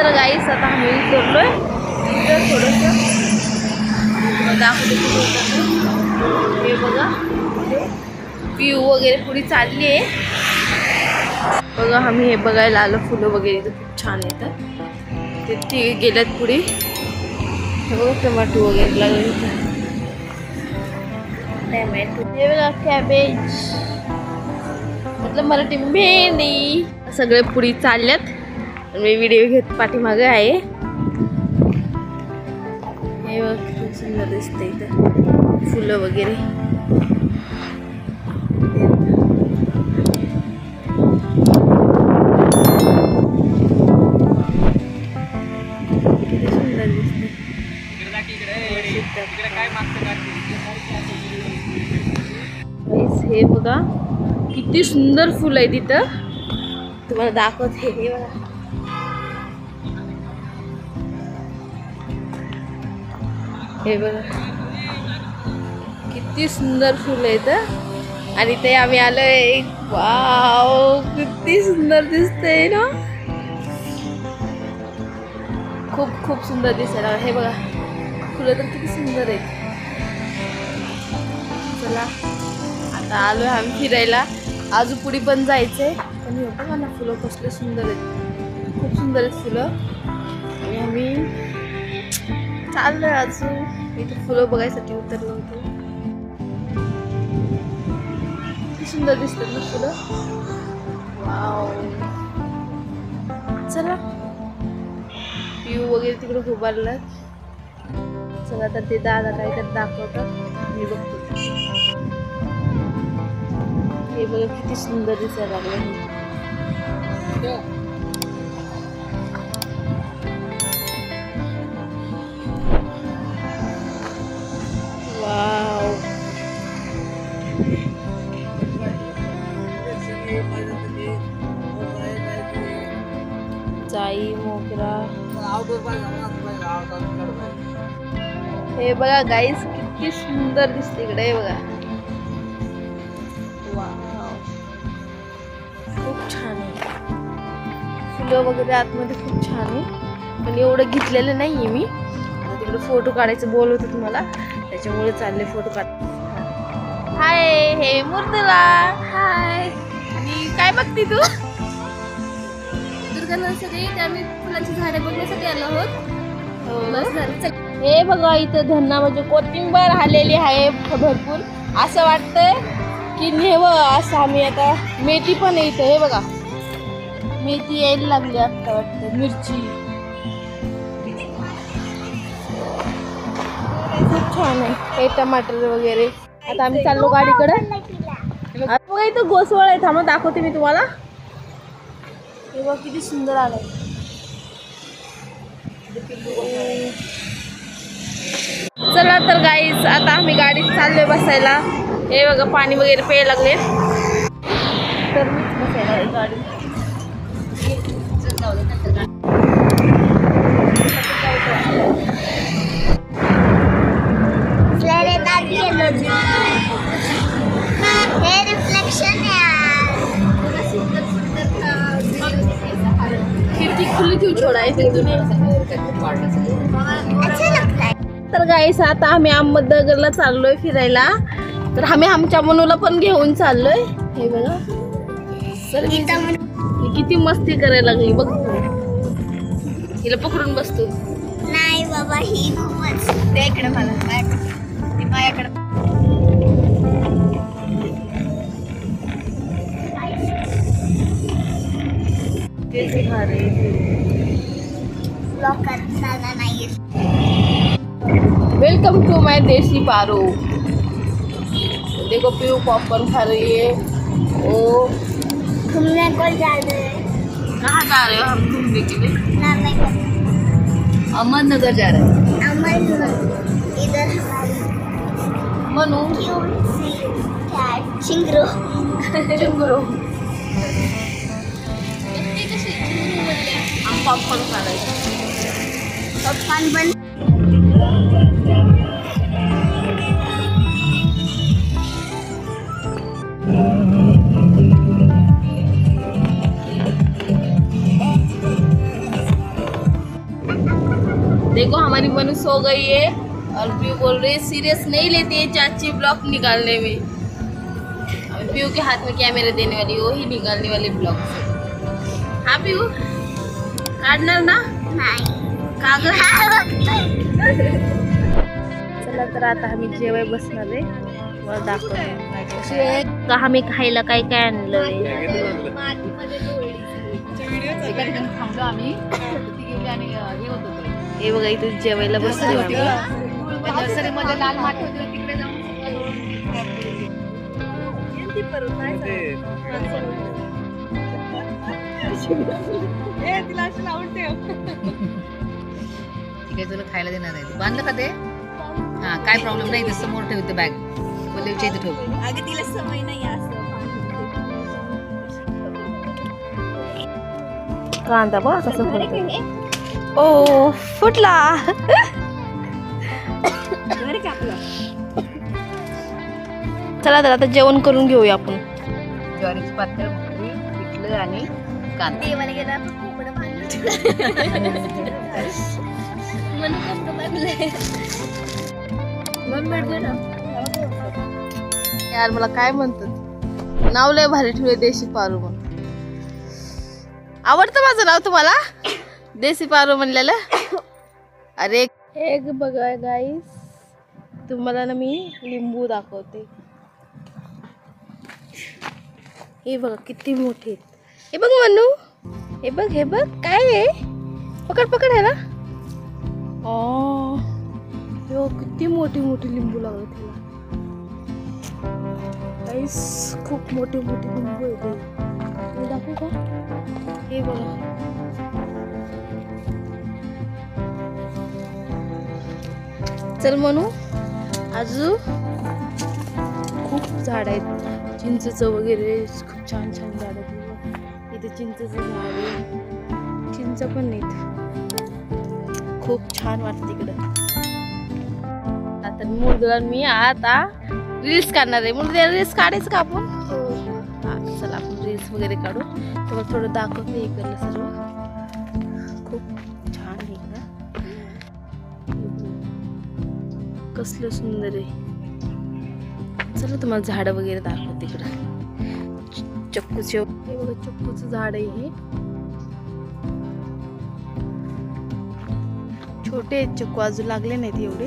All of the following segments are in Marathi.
तर गाईस आता आम्ही उतरलोय इथं थोडंसं दाखवते. हे बघा व्ह्यू वगैरे पुढे चालली आहे बघा. आम्ही हे बघायला आलो, फुलं वगैरे इथं खूप छान येतात. ते गेल्यात पुढे. हो टमाटो वगैरे लागले. टमॅटो हे बघा, कॅबेज मतलब मराठी भेंडी. सगळे पुढे चालल्यात. मी व्हिडिओ घेत पाठीमागे आहे. हे बघ खूप सुंदर दिसते इथं फुलं वगैरे. किती सुंदर दिसते. हे बघा किती सुंदर फुल आहे तिथं. तुम्हाला दाखवते. हे बघा हे बघा किती सुंदर फुल आहेत. आणि ते आम्ही आलोय. वाव किती सुंदर दिसतंय ना. खूप खूप सुंदर दिसायला. हे बघा फुलं तर किती सुंदर आहेत. चला आता आलोय आम्ही फिरायला. आजू पुढे पण जायचंय. पण हे बघा ना फुलं कसले सुंदर आहेत. खूप सुंदर आहेत फुलं. आणि आम्ही चाललोय अजून इथे फुलं बघायसाठी उतरलो होतो. किती सुंदर दिसतात ना फुलं. वाव चला व्ह्यू वगैरे तिकडे उभारलात. चला आता ते दादा काहीतरी दाखवतात मी बघतो. हे बघा किती सुंदर दिसायला लागलं. वाव जाई मोगरा. हे बघा गाईस किती सुंदर दिसते इकडे. हे बघा वाव खूप छान आहे. फुलं वगैरे आतमध्ये खूप छान आहे. पण एवढं घेतलेलं नाहीये मी. तिकडे फोटो काढायचं बोलवत होतं तुम्हाला, त्याच्यामुळे चालले फोटो काढ. हाय हे मूर्तीला हाय. आणि काय बघती तू? दुर्गा नर्सरी. आम्ही फुलांची झाडे बघण्यासाठी आलो आहोत. हे बघा इथं धन्ना म्हणजे कोथिंबर आलेली आहे भरपूर. असं वाटतंय की नेहवं असं. आम्ही आता मेथी पण आहे इथं. हे बघा मेथी यायला लागली आता वाटतं. मिरची खूप छान आहे. हे टमाटर वगैरे. आता आम्ही चाललो गाडीकडे. बघा इथं घोसवळ आहे. थांबा दाखवते मी तुम्हाला. हे बघा किती सुंदर आलंय. चला तर गाईस आता आम्ही गाडीत चाललोय बसायला. हे बघा पाणी वगैरे प्यायला लागले. तर मीच बसायला गाडी. खुली क्यों छोड़ा है तूने? तर गाईस आता आम्ही अहमदनगरला चाललोय फिरायला. तर आम्ही आमच्या मनूला पण घेऊन चाललोय. हे बघा किती मस्ती करायला लागली बघ. हिला पकडून बसतो. नाही बाबा ही खूपच. ते इकडे मला माझ्याकडे. वेलकम टू माय देसी पारो. देखो पीयू पॉपकॉर्न खा रही है. ओ घूमने को जा रहे हैं. कहाँ जा रहे हो हम घूमने के लिए? अहमदनगर जा रहे हैं. इधर मनू चिंगरो. चिंगरो. हम पॉपकॉर्न खा रहे हैं. पॉपकॉर्न बन. देखो हमारी मनु सो गई है और पीयू बोल रही है सीरियस नहीं लेती है चाची ब्लॉग निकालने में। अभी पीयू के हाथ में कैमरा देने वाली, वो ही निकालने वाली ब्लॉग से। हाँ पीयू काढणार ना? नाही का ग? चला तर आता आम्ही जेवाय बसणार आहे, मला दाखवतो आम्ही खायला काय काय आणलंय। थांबलो आम्ही गेले आणि हे होत होतं हे बघा इथे जेवायला बसले होते। नर्सरीमध्ये लाल माती होती तिकडे जाऊन ठीक आहे तुला खायला देणार आहे। बांधलं का ते? हा काय प्रॉब्लेम नाही, समोर ठेवते बॅग बोलवच्या इथे ठेव। अगं तिला सवय नाही असं कांदा बघ कसं फुटतोय। ओ फुटला। चला तर आता जेवण करून घेऊया आपण। ज्वारीची पातळ भाकरी, पिठलं आणि कांदा। देवाला गेला आपण कोंबडं बांधलं म्हणून कोंबडं बांधलंय यार मला काय म्हणतात, नाव लय भारी ठेवले देशी पारू म्हणून। आवडतं माझं नाव तुम्हाला देशी पारू म्हणलेलं? अरे एक बघा गाईस, तुम्हाला ना मी लिंबू दाखवते। हे बघा किती मोठे आहेत। हे बघ मनू, हे बघ काय आहे, पकड पकड है ना। यो किती मोठी मोठी लिंबू लागले त्याला गाईस, खूप मोठे मोठे लिंबू आहेत। मी दाखवू का? हे बघा चल म्हणू आजू खूप झाड आहेत चिंचेचं वगैरे, खूप छान छान झाड आहेत इथे। चिंचेचं झाड आहे, चिंच पण नाहीत, खूप छान वाटतं इकडं। आता मुरदुला मी आता रील्स काढणार आहे। मुरदुला रील्स काढायचं का आपण? हा चला आपण रील्स वगैरे काढू, तुम्हाला थोडं दाखवते इकडलं सर्व। खूप छान आहे इकडं, कसलं सुंदर आहे। चला तुम्हाला झाड वगैरे दाखवते इकडं। चक्कूचे हे बघा, चक्कूचं झाड आहे हे, छोटे आहेत चक्कू, अजून लागले नाहीत एवढे।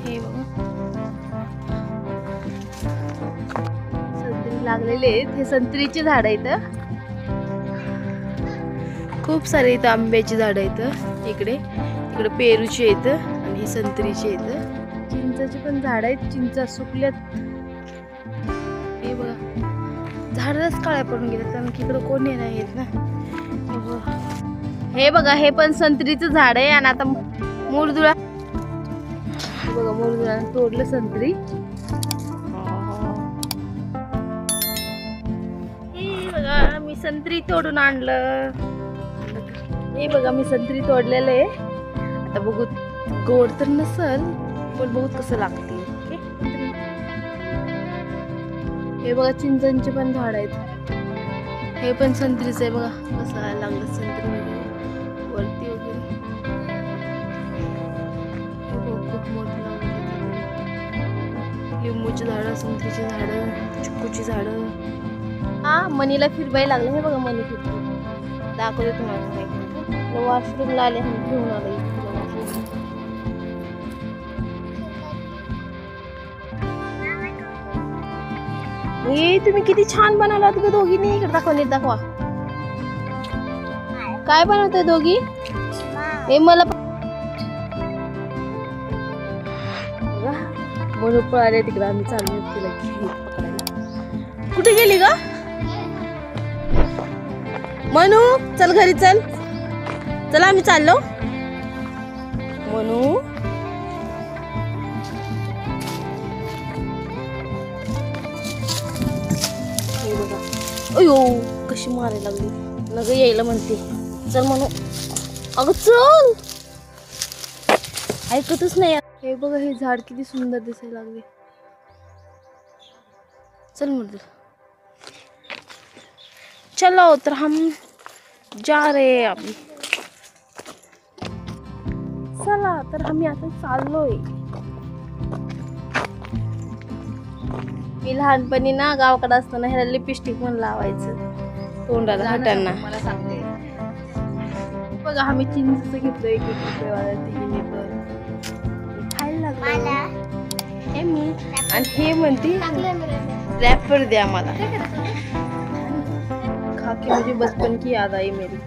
हे बघा संत्री लागलेले आहेत, हे संत्रीचे झाड आहेत। खूप सारे इथं आंब्याची झाड आहेत इकडे, तिकडे पेरूची आहेत आणि हे संत्रीची आहेत। चिंचाची पण झाड आहेत, चिंचा सुकल्यात। हे बघा झाडच काळ्या पडून गेल्यात कारण की इकडे कोणी नाही येत ना। हे बघा हे पण संत्रीचं झाड आहे आणि आता मुरदुळा बघा, मुरदुळा तोडलं संत्री। हे बघा मी संत्री तोडून आणलं। हे बघा मी संत्री तोडलेलं आहे, आता बघू गोड तर नसल पण बघू कसं लागते। हे बघा चिंचांचे पण झाड आहेत, हे पण संत्रीचं आहे बघा कसं लागलं संत्री वगैरे वरती वगैरे। खूप मोठं लागलं, लिंबूची झाडं, संत्रीची झाडं, चिक्कूची झाडं। हा मनीला फिरवायला लागलं, हे बघा मनी फिरतो, दाखवते तुम्हाला काय करतो। वॉशरूमला आले आणि घेऊन आले हे। तुम्ही किती छान बनवलात ग दोघींनी, इकडे दाखवा नीट दाखवा। काय बनवताय दोघी? हे मला म्हणून पळाले तिकडे, आम्ही चाललो तिला पकडायला। कुठे गेली ग मनू? चल घरी चल, चला आम्ही चाललो। मनू अयो कशी मारायला लागली, नग यायला म्हणते चल म्हणू। अगं चल, ऐकतच नाही। हे बघा हे झाड किती सुंदर दिसायला लागले, चल म्हणते। चलो तर हम जा रहे हैं अभी। चला तर आम्ही आता चाललोय. मी लहानपणी ना गावाकडे असताना ह्याला लिपस्टिक पण लावायचं तोंडाला हटांना. मला सांगते बघा आम्ही चिंचचं घेतलं 1 रुपयेवाला तिघीने पण खायला लागलो. हे मी आणि हे म्हणते रॅपर द्या मला. खा के मुझे बचपन की याद आई मेरी,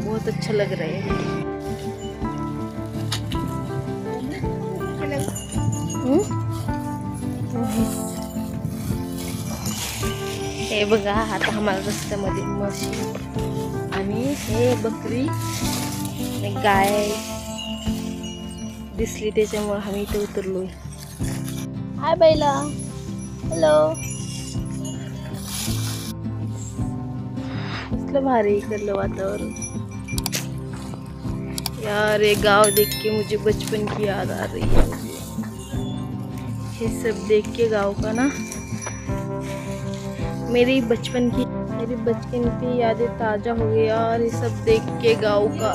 बहुत अच्छा लग रहा है. हे बघा आता आम्हाला रस्त्यामध्ये म्हशी आणि हे बकरी आणि गाय दिसली त्याच्यामुळे आम्ही इथे उतरलोय. हाय बैला, हेलो. कसलं भारी इकडलं वातावरण यार. ये गांव देख के मुझे बचपन की याद आ रही है. ये सब देख के गांव का ना मेरी बचपन की यादें ताज़ा हो गई यार. ये सब देख के गांव का